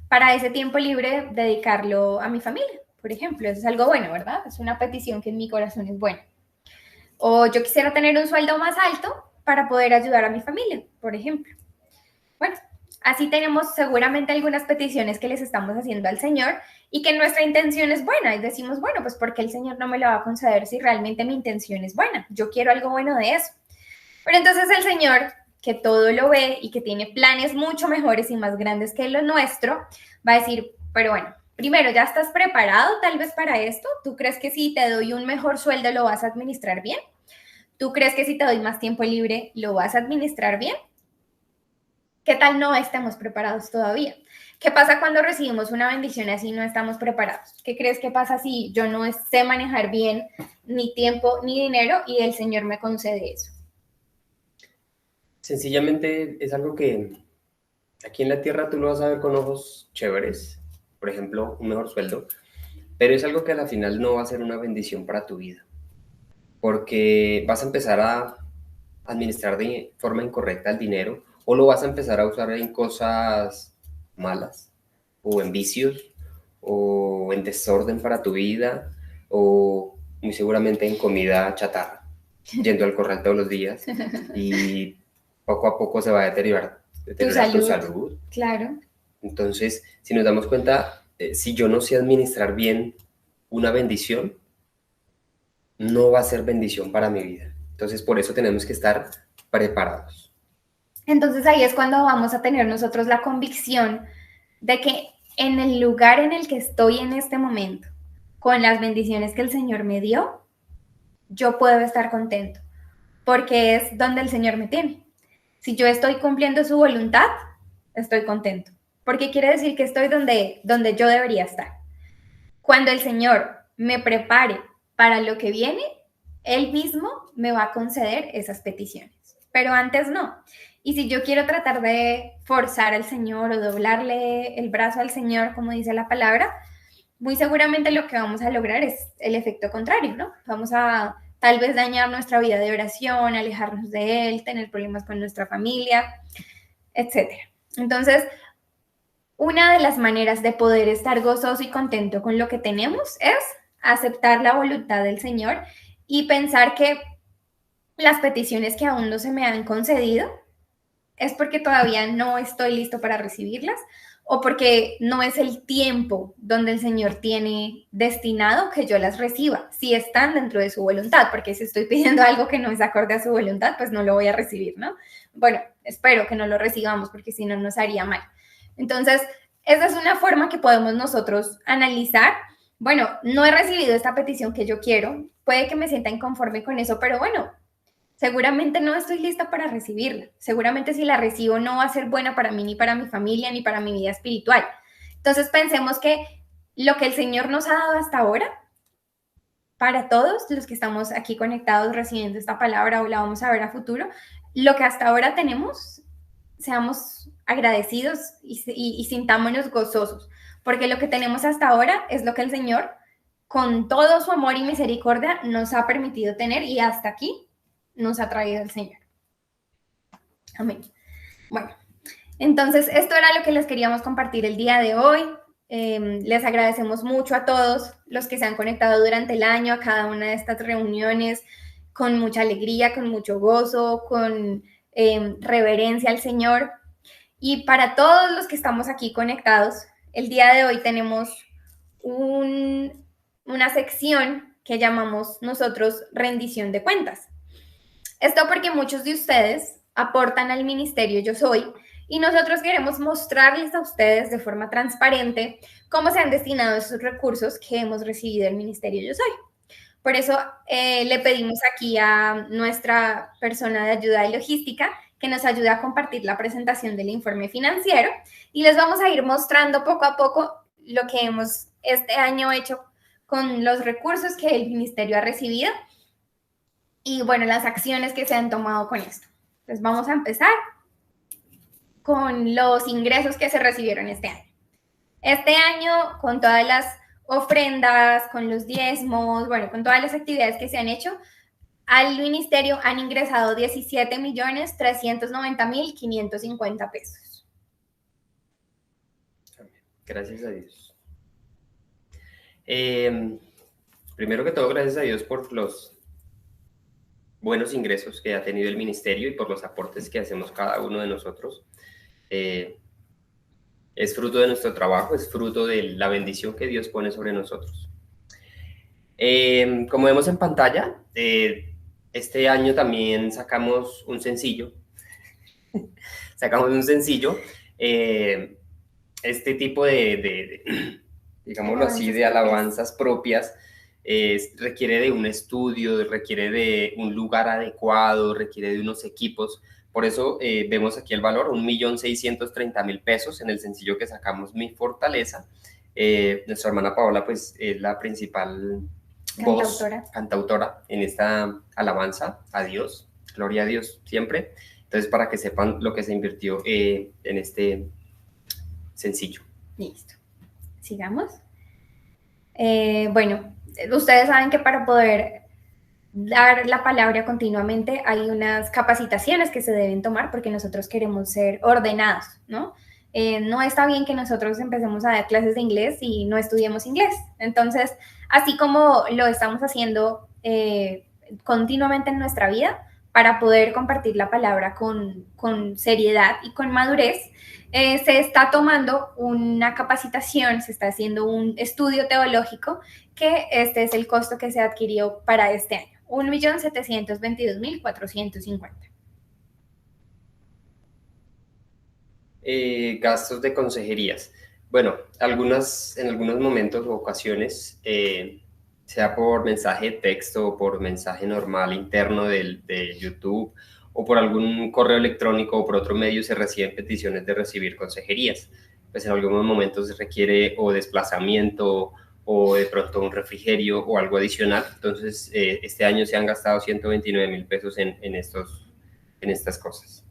para ese tiempo libre dedicarlo a mi familia, por ejemplo. Eso es algo bueno, ¿verdad? Es una petición que en mi corazón es buena. O yo quisiera tener un sueldo más alto para poder ayudar a mi familia, por ejemplo. Bueno, así tenemos seguramente algunas peticiones que les estamos haciendo al Señor y que nuestra intención es buena y decimos, bueno, pues porque el Señor no me lo va a conceder si realmente mi intención es buena. Yo quiero algo bueno de eso. Pero entonces el Señor, que todo lo ve y que tiene planes mucho mejores y más grandes que lo nuestro, va a decir, pero bueno, primero, ¿ya estás preparado tal vez para esto? ¿Tú crees que si te doy un mejor sueldo lo vas a administrar bien? ¿Tú crees que si te doy más tiempo libre lo vas a administrar bien? ¿Qué tal no estemos preparados todavía? ¿Qué pasa cuando recibimos una bendición así y no estamos preparados? ¿Qué crees que pasa si yo no sé manejar bien ni tiempo ni dinero y el Señor me concede eso? Sencillamente es algo que aquí en la tierra tú lo vas a ver con ojos chéveres, por ejemplo, un mejor sueldo, pero es algo que a la final no va a ser una bendición para tu vida, porque vas a empezar a administrar de forma incorrecta el dinero o lo vas a empezar a usar en cosas malas o en vicios o en desorden para tu vida o muy seguramente en comida chatarra, yendo al corral todos los días y poco a poco se va a deteriorar tu salud. Claro. Entonces, si nos damos cuenta, si yo no sé administrar bien una bendición, no va a ser bendición para mi vida. Entonces, por eso tenemos que estar preparados. Entonces ahí es cuando vamos a tener nosotros la convicción de que en el lugar en el que estoy en este momento, con las bendiciones que el Señor me dio, yo puedo estar contento, porque es donde el Señor me tiene. Si yo estoy cumpliendo su voluntad, estoy contento, porque quiere decir que estoy donde yo debería estar. Cuando el Señor me prepare para lo que viene, Él mismo me va a conceder esas peticiones, pero antes no. Y si yo quiero tratar de forzar al Señor o doblarle el brazo al Señor, como dice la palabra, muy seguramente lo que vamos a lograr es el efecto contrario, ¿no? Vamos a tal vez dañar nuestra vida de oración, alejarnos de Él, tener problemas con nuestra familia, etcétera. Entonces, una de las maneras de poder estar gozoso y contento con lo que tenemos es aceptar la voluntad del Señor y pensar que las peticiones que aún no se me han concedido es porque todavía no estoy listo para recibirlas o porque no es el tiempo donde el Señor tiene destinado que yo las reciba, si están dentro de su voluntad, porque si estoy pidiendo algo que no es acorde a su voluntad, pues no lo voy a recibir, ¿no? Bueno, espero que no lo recibamos porque si no nos haría mal. Entonces, esa es una forma que podemos nosotros analizar. Bueno, no he recibido esta petición que yo quiero, puede que me sienta inconforme con eso, pero bueno, seguramente no estoy lista para recibirla. Seguramente si la recibo no va a ser buena para mí, ni para mi familia, ni para mi vida espiritual. Entonces pensemos que lo que el Señor nos ha dado hasta ahora, para todos los que estamos aquí conectados recibiendo esta palabra o la vamos a ver a futuro, lo que hasta ahora tenemos, seamos agradecidos y sintámonos gozosos, porque lo que tenemos hasta ahora es lo que el Señor, con todo su amor y misericordia, nos ha permitido tener y hasta aquí nos ha traído el Señor. Amén. Bueno, entonces esto era lo que les queríamos compartir el día de hoy. Les agradecemos mucho a todos los que se han conectado durante el año a cada una de estas reuniones con mucha alegría, con mucho gozo, con reverencia al Señor. Y para todos los que estamos aquí conectados, el día de hoy tenemos una sección que llamamos nosotros rendición de cuentas. Esto porque muchos de ustedes aportan al ministerio Yo Soy Y nosotros queremos mostrarles a ustedes de forma transparente cómo se han destinado esos recursos que hemos recibido del Ministerio Yo Soy. Por eso le pedimos aquí a nuestra persona de ayuda y logística que nos ayude a compartir la presentación del informe financiero y les vamos a ir mostrando poco a poco lo que hemos este año hecho con los recursos que el ministerio ha recibido y, bueno, las acciones que se han tomado con esto. Entonces, vamos a empezar con los ingresos que se recibieron este año. Este año, con todas las ofrendas, con los diezmos, bueno, con todas las actividades que se han hecho, al ministerio han ingresado 17.390.550 pesos. Gracias a Dios. Primero que todo, gracias a Dios por los buenos ingresos que ha tenido el ministerio y por los aportes que hacemos cada uno de nosotros. Es fruto de nuestro trabajo, es fruto de la bendición que Dios pone sobre nosotros. Como vemos en pantalla, este año también sacamos un sencillo. Este tipo digámoslo así, de alabanzas propias, requiere de un estudio, requiere de un lugar adecuado, requiere de unos equipos. Por eso vemos aquí el valor, 1.630.000 pesos en el sencillo que sacamos, Mi Fortaleza. Nuestra hermana Paola, pues, es la principal cantautora en esta alabanza a Dios. Gloria a Dios siempre. Entonces, para que sepan lo que se invirtió en este sencillo. Listo. Sigamos. Bueno, ustedes saben que para poder dar la palabra continuamente hay unas capacitaciones que se deben tomar porque nosotros queremos ser ordenados, ¿no? No está bien que nosotros empecemos a dar clases de inglés y no estudiemos inglés. Entonces, así como lo estamos haciendo continuamente en nuestra vida, para poder compartir la palabra con seriedad y con madurez, se está tomando una capacitación, se está haciendo un estudio teológico, que este es el costo que se adquirió para este año, 1.722.450. Gastos de consejerías. Bueno, en algunos momentos o ocasiones, sea por mensaje de texto o por mensaje normal interno de YouTube o por algún correo electrónico o por otro medio, se reciben peticiones de recibir consejerías. Pues en algunos momentos se requiere o desplazamiento o de pronto un refrigerio o algo adicional. Entonces, este año se han gastado 129.000 pesos en estas cosas.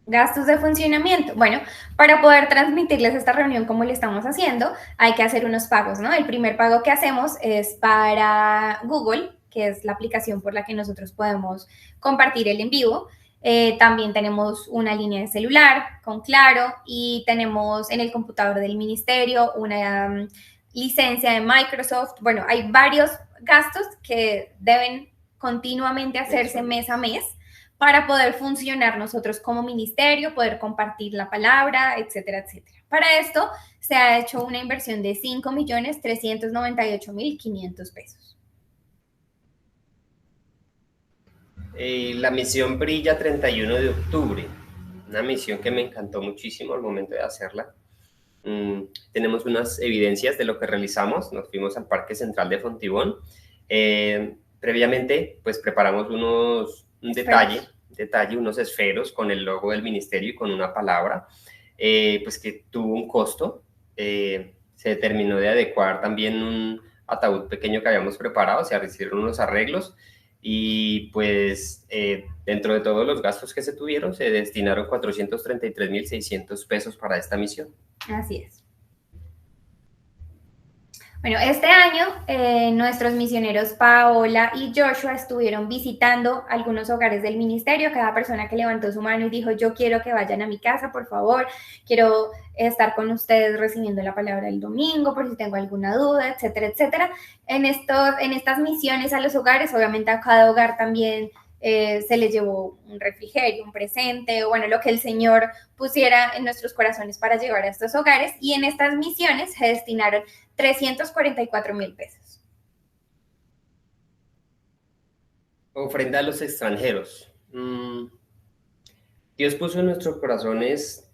Gastos de funcionamiento. Bueno, para poder transmitirles esta reunión como le estamos haciendo, hay que hacer unos pagos, ¿no? El primer pago que hacemos es para Google, que es la aplicación por la que nosotros podemos compartir el en vivo. También tenemos una línea de celular con Claro y tenemos en el computador del ministerio una licencia de Microsoft. Bueno, hay varios gastos que deben continuamente hacerse mes a mes para poder funcionar nosotros como ministerio, poder compartir la palabra, etcétera, etcétera. Para esto se ha hecho una inversión de 5.398.500 pesos. La misión Brilla 31 de octubre, una misión que me encantó muchísimo al momento de hacerla. Tenemos unas evidencias de lo que realizamos. Nos fuimos al Parque Central de Fontibón. Previamente, pues preparamos un detalle, unos esferos con el logo del ministerio y con una palabra, pues que tuvo un costo. Se terminó de adecuar también un ataúd pequeño que habíamos preparado, se hicieron unos arreglos y pues dentro de todos los gastos que se tuvieron, se destinaron 433.600 pesos para esta misión. Así es. Bueno, este año nuestros misioneros Paola y Joshua estuvieron visitando algunos hogares del ministerio. Cada persona que levantó su mano y dijo, yo quiero que vayan a mi casa, por favor, quiero estar con ustedes recibiendo la palabra el domingo, por si tengo alguna duda, etcétera, etcétera. En estas misiones a los hogares, obviamente a cada hogar también se les llevó un refrigerio, un presente, o bueno, lo que el Señor pusiera en nuestros corazones para llevar a estos hogares. Y en estas misiones se destinaron 344.000 pesos. Ofrenda a los extranjeros. Dios puso en nuestros corazones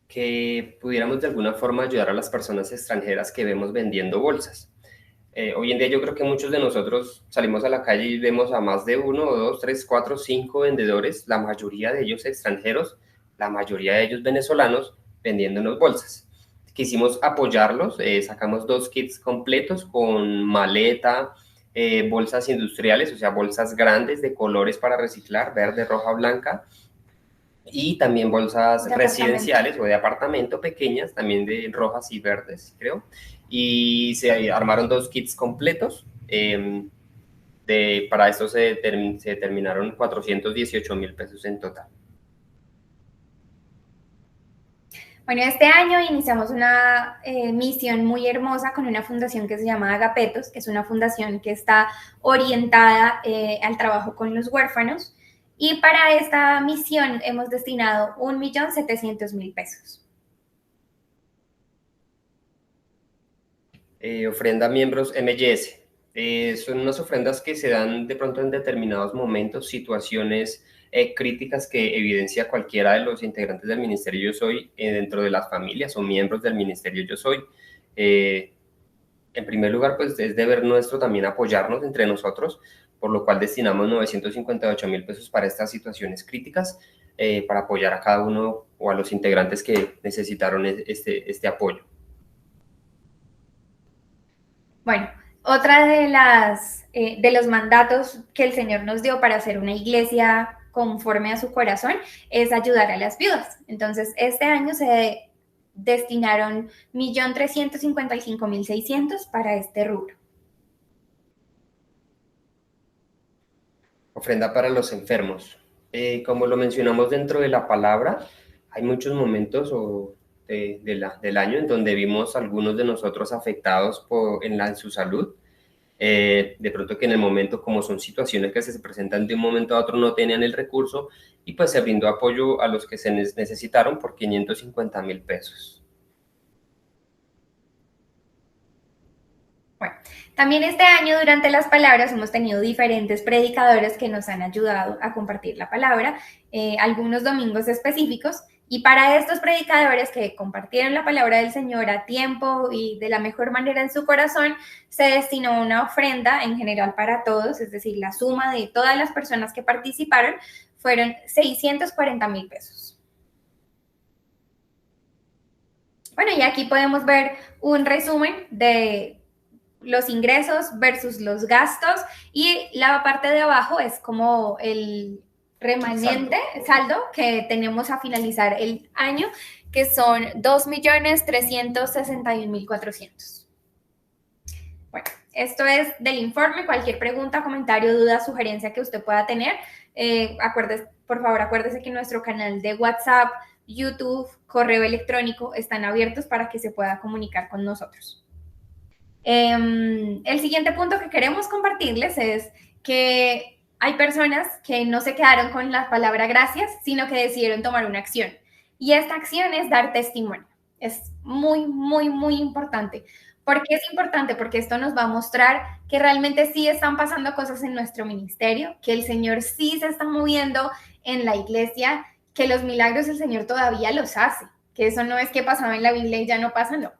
que pudiéramos de alguna forma ayudar a las personas extranjeras que vemos vendiendo bolsas. Hoy en día yo creo que muchos de nosotros salimos a la calle y vemos a más de uno, o dos, tres, cuatro, cinco vendedores, la mayoría de ellos extranjeros, la mayoría de ellos venezolanos, vendiéndonos bolsas. Quisimos apoyarlos, sacamos 2 kits completos con maleta, bolsas industriales, o sea, bolsas grandes de colores para reciclar, verde, roja, blanca, y también bolsas residenciales o de apartamento pequeñas, también de rojas y verdes, creo. Y se armaron 2 kits completos. Para esto se terminaron 418.000 pesos en total. Bueno, este año iniciamos una misión muy hermosa con una fundación que se llama Agapetos, que es una fundación que está orientada al trabajo con los huérfanos. Y para esta misión hemos destinado 1.700.000 pesos. Ofrenda a miembros MYS. Son unas ofrendas que se dan de pronto en determinados momentos, situaciones críticas que evidencia cualquiera de los integrantes del Ministerio Yo Soy dentro de las familias o miembros del Ministerio Yo Soy. En primer lugar, pues es deber nuestro también apoyarnos entre nosotros, por lo cual destinamos 958.000 pesos para estas situaciones críticas, para apoyar a cada uno o a los integrantes que necesitaron este apoyo. Bueno, otra de los mandatos que el Señor nos dio para hacer una iglesia conforme a su corazón es ayudar a las viudas. Entonces, este año se destinaron 1.355.600 para este rubro. Ofrenda para los enfermos. Como lo mencionamos dentro de la palabra, hay muchos momentos del año en donde vimos algunos de nosotros afectados en su salud. De pronto que en el momento, como son situaciones que se presentan de un momento a otro, no tenían el recurso y pues se brindó apoyo a los que se necesitaron por 550.000 pesos. Bueno, también este año durante las palabras hemos tenido diferentes predicadores que nos han ayudado a compartir la palabra, algunos domingos específicos, y para estos predicadores que compartieron la palabra del Señor a tiempo y de la mejor manera en su corazón, se destinó una ofrenda en general para todos, es decir, la suma de todas las personas que participaron fueron 640.000 pesos. Bueno, y aquí podemos ver un resumen de los ingresos versus los gastos, y la parte de abajo es como el remanente, saldo que tenemos a finalizar el año, que son 2.361.400. Bueno, esto es del informe. Cualquier pregunta, comentario, duda, sugerencia que usted pueda tener, por favor acuérdese que nuestro canal de WhatsApp, YouTube, correo electrónico están abiertos para que se pueda comunicar con nosotros. El siguiente punto que queremos compartirles es que hay personas que no se quedaron con la palabra gracias, sino que decidieron tomar una acción. Y esta acción es dar testimonio. Es muy, muy, muy importante. ¿Por qué es importante? Porque esto nos va a mostrar que realmente sí están pasando cosas en nuestro ministerio, que el Señor sí se está moviendo en la iglesia, que los milagros el Señor todavía los hace, que eso no es que pasaba en la Biblia y ya no pasa, no.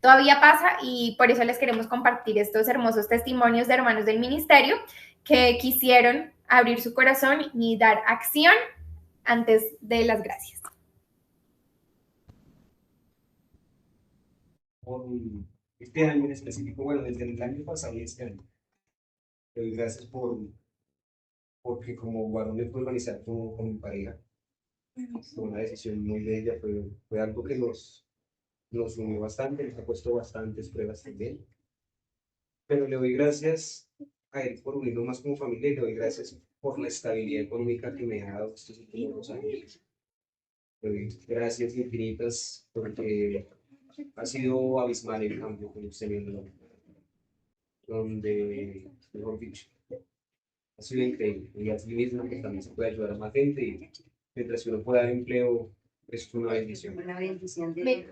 Todavía pasa, y por eso les queremos compartir estos hermosos testimonios de hermanos del ministerio que quisieron abrir su corazón y dar acción antes de las gracias. Este año en específico, bueno, desde el año pasado y este año, doy gracias porque como varón me pude organizar con mi pareja. Fue una decisión muy bella, fue algo que nos unió bastante, nos ha puesto bastantes pruebas también. Pero le doy gracias a él por unirnos más como familia, y le doy gracias por la estabilidad económica que me ha dado estos últimos 2 años. Le doy gracias infinitas porque ha sido abismal el cambio que hemos tenido, donde, mejor dicho, ha sido increíble. Y así mismo que también se puede ayudar a más gente, y mientras uno pueda dar empleo, es una bendición. Una bendición de Dios.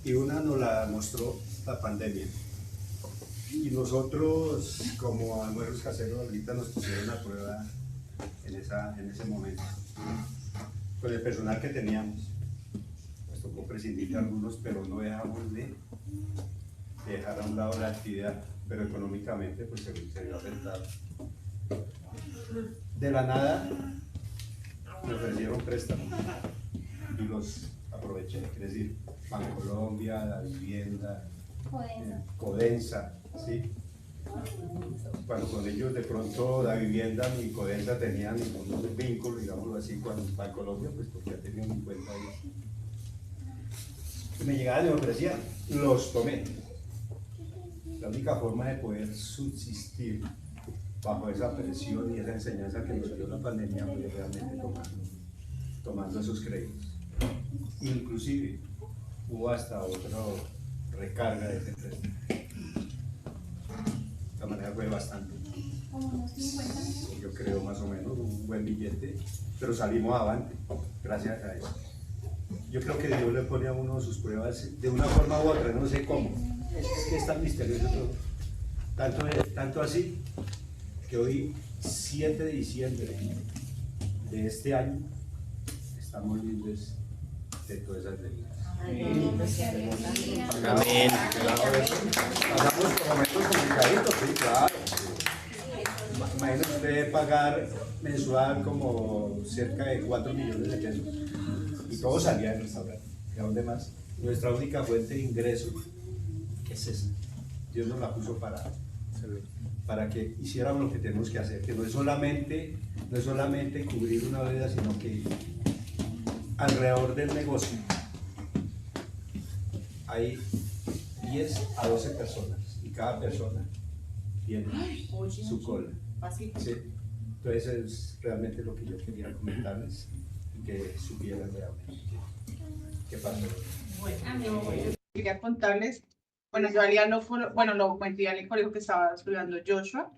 Y una nos la mostró la pandemia. Y nosotros, como almuerzos caseros, ahorita nos pusieron a prueba en ese momento. Con el personal que teníamos, pues tocó prescindir de algunos, pero no dejamos de dejar a un lado la actividad, pero económicamente pues se vio afectado. De la nada me ofrecieron préstamos y los aproveché, es decir, Bancolombia, La Vivienda, Codensa, ¿sí? Cuando con ellos de pronto La Vivienda y Codensa tenían un vínculo, digámoslo así, con Bancolombia, pues porque ya tenían un cuenta ahí. Me llegaban y me ofrecían, los tomé. La única forma de poder subsistir bajo esa presión y esa enseñanza que nos dio la pandemia fue realmente tomando esos créditos. Inclusive hubo hasta otra recarga de ese préstamo. De esta manera fue bastante. Yo creo más o menos un buen billete, pero salimos avante, gracias a eso. Yo creo que Dios le pone a uno sus pruebas de una forma u otra, no sé cómo. Es que es tan misterioso todo. Tanto así que hoy, 7 de diciembre de este año, estamos libres de todas esas deudas. Amén. Pasamos por momentos complicaditos, sí, claro. Imagínese usted pagar mensual como cerca de 4 millones de pesos y todo salía del restaurante. ¿Y a dónde más? Nuestra única fuente de ingreso, ¿qué es esa? Dios nos la puso para que hiciéramos lo que tenemos que hacer, que no es solamente cubrir una deuda, sino que alrededor del negocio hay 10 a 12 personas y cada persona tiene su cola. ¿Sí? Entonces es realmente lo que yo quería comentarles y que supieran realmente qué pasó. Bueno, yo quería contarles, bueno, yo haría lo metí al colegio que estaba estudiando Joshua.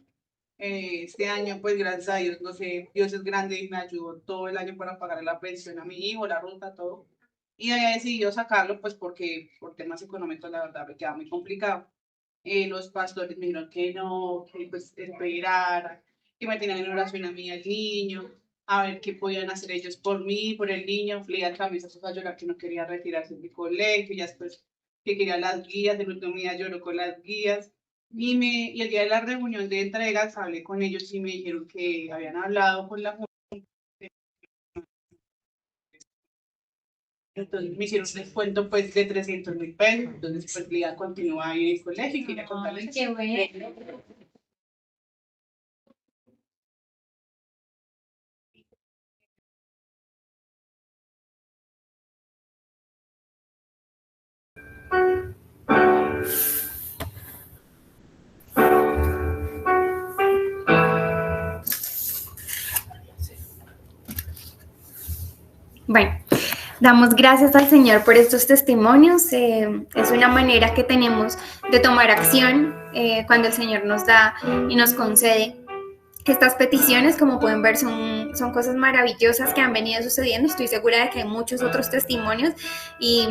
Este año, pues gracias a Dios, no sé, Dios es grande y me ayudó todo el año para pagar la pensión a mi hijo, la ruta, todo. Y había decidido sacarlo, pues porque por temas económicos, la verdad, me quedaba muy complicado. Los pastores me dijeron que no, que pues esperara, que me tenían en oración a mí, al niño, a ver qué podían hacer ellos por mí, por el niño. Fui a camisas a llorar que no quería retirarse de mi colegio, y después que quería las guías, el último día lloró con las guías. Y el día de la reunión de entregas hablé con ellos y me dijeron que habían hablado con la Junta. Entonces me hicieron un descuento pues de 300.000 pesos. Entonces pues Lía continúa ahí en el colegio y quería contarles. Qué bueno. Bueno, damos gracias al Señor por estos testimonios. Es una manera que tenemos de tomar acción cuando el Señor nos da y nos concede estas peticiones. Como pueden ver, son cosas maravillosas que han venido sucediendo. Estoy segura de que hay muchos otros testimonios y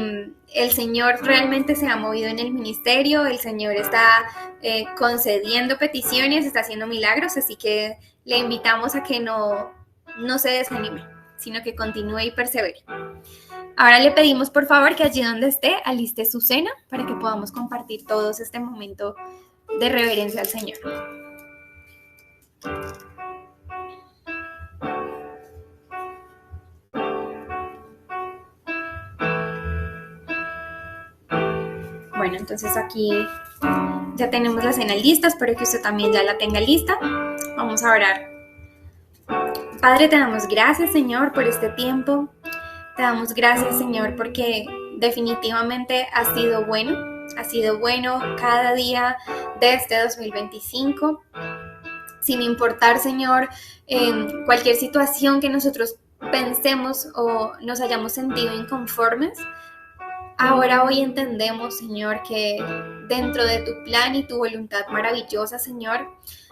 el Señor realmente se ha movido en el ministerio. El Señor está concediendo peticiones, está haciendo milagros, así que le invitamos a que no se desanime, sino que continúe y persevere. Ahora le pedimos, por favor, que allí donde esté, aliste su cena para que podamos compartir todos este momento de reverencia al Señor. Bueno, entonces aquí ya tenemos la cena lista. Espero que usted también ya la tenga lista. Vamos a orar. Padre, te damos gracias, Señor, por este tiempo. Te damos gracias, Señor, porque definitivamente has sido bueno. Has sido bueno cada día de este 2025. Sin importar, Señor, en cualquier situación que nosotros pensemos o nos hayamos sentido inconformes, ahora hoy entendemos, Señor, que dentro de tu plan y tu voluntad maravillosa, Señor,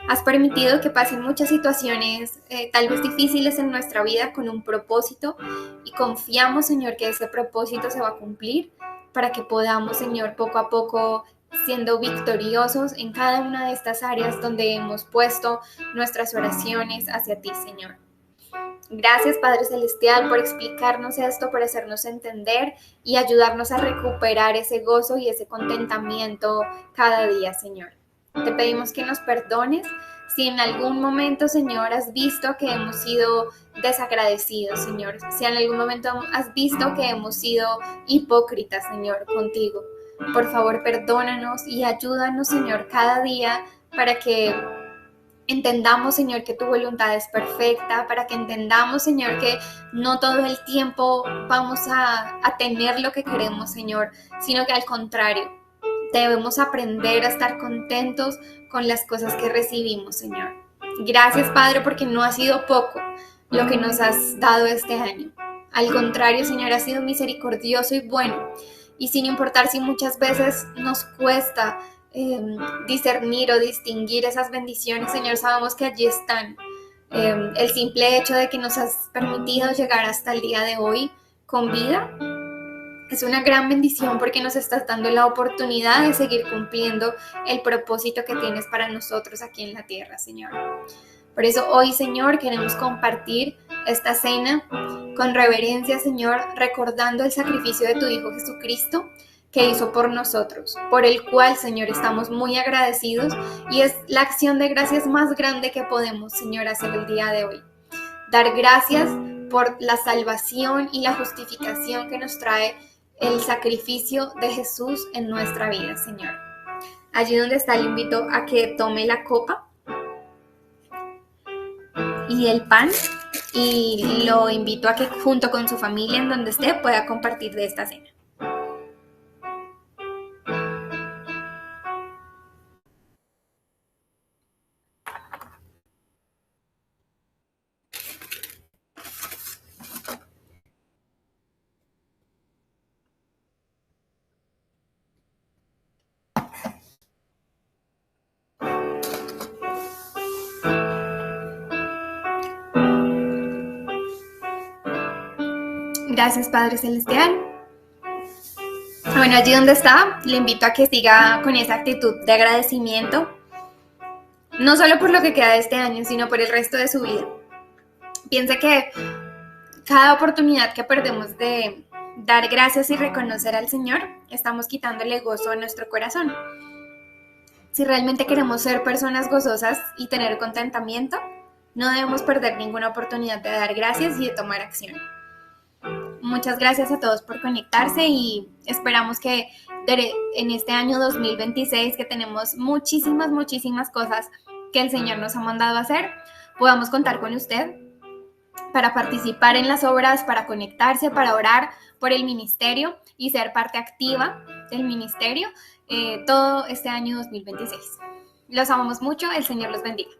has permitido que pasen muchas situaciones tal vez difíciles en nuestra vida con un propósito, y confiamos, Señor, que ese propósito se va a cumplir para que podamos, Señor, poco a poco siendo victoriosos en cada una de estas áreas donde hemos puesto nuestras oraciones hacia ti, Señor. Gracias, Padre Celestial, por explicarnos esto, por hacernos entender y ayudarnos a recuperar ese gozo y ese contentamiento cada día, Señor. Te pedimos que nos perdones si en algún momento, Señor, has visto que hemos sido desagradecidos, Señor. Si en algún momento has visto que hemos sido hipócritas, Señor, contigo. Por favor, perdónanos y ayúdanos, Señor, cada día para que entendamos, Señor, que tu voluntad es perfecta, para que entendamos, Señor, que no todo el tiempo vamos a tener lo que queremos, Señor, sino que al contrario, debemos aprender a estar contentos con las cosas que recibimos, Señor. Gracias, Padre, porque no ha sido poco lo que nos has dado este año. Al contrario, Señor, has sido misericordioso y bueno. Y sin importar si muchas veces nos cuesta discernir o distinguir esas bendiciones, Señor, sabemos que allí están. El simple hecho de que nos has permitido llegar hasta el día de hoy con vida es una gran bendición porque nos estás dando la oportunidad de seguir cumpliendo el propósito que tienes para nosotros aquí en la tierra, Señor. Por eso hoy, Señor, queremos compartir esta cena con reverencia, Señor, recordando el sacrificio de tu Hijo Jesucristo que hizo por nosotros, por el cual, Señor, estamos muy agradecidos y es la acción de gracias más grande que podemos, Señor, hacer el día de hoy. Dar gracias por la salvación y la justificación que nos trae el sacrificio de Jesús en nuestra vida, Señor. Allí donde está, le invito a que tome la copa y el pan y lo invito a que junto con su familia en donde esté pueda compartir de esta cena. Gracias, Padre Celestial. Bueno, allí donde está, le invito a que siga con esa actitud de agradecimiento, no solo por lo que queda de este año, sino por el resto de su vida. Piensa que cada oportunidad que perdemos de dar gracias y reconocer al Señor, estamos quitándole gozo a nuestro corazón. Si realmente queremos ser personas gozosas y tener contentamiento, no debemos perder ninguna oportunidad de dar gracias y de tomar acción. Muchas gracias a todos por conectarse y esperamos que en este año 2026, que tenemos muchísimas cosas que el Señor nos ha mandado a hacer, podamos contar con usted para participar en las obras, para conectarse, para orar por el ministerio y ser parte activa del ministerio todo este año 2026. Los amamos mucho, el Señor los bendiga.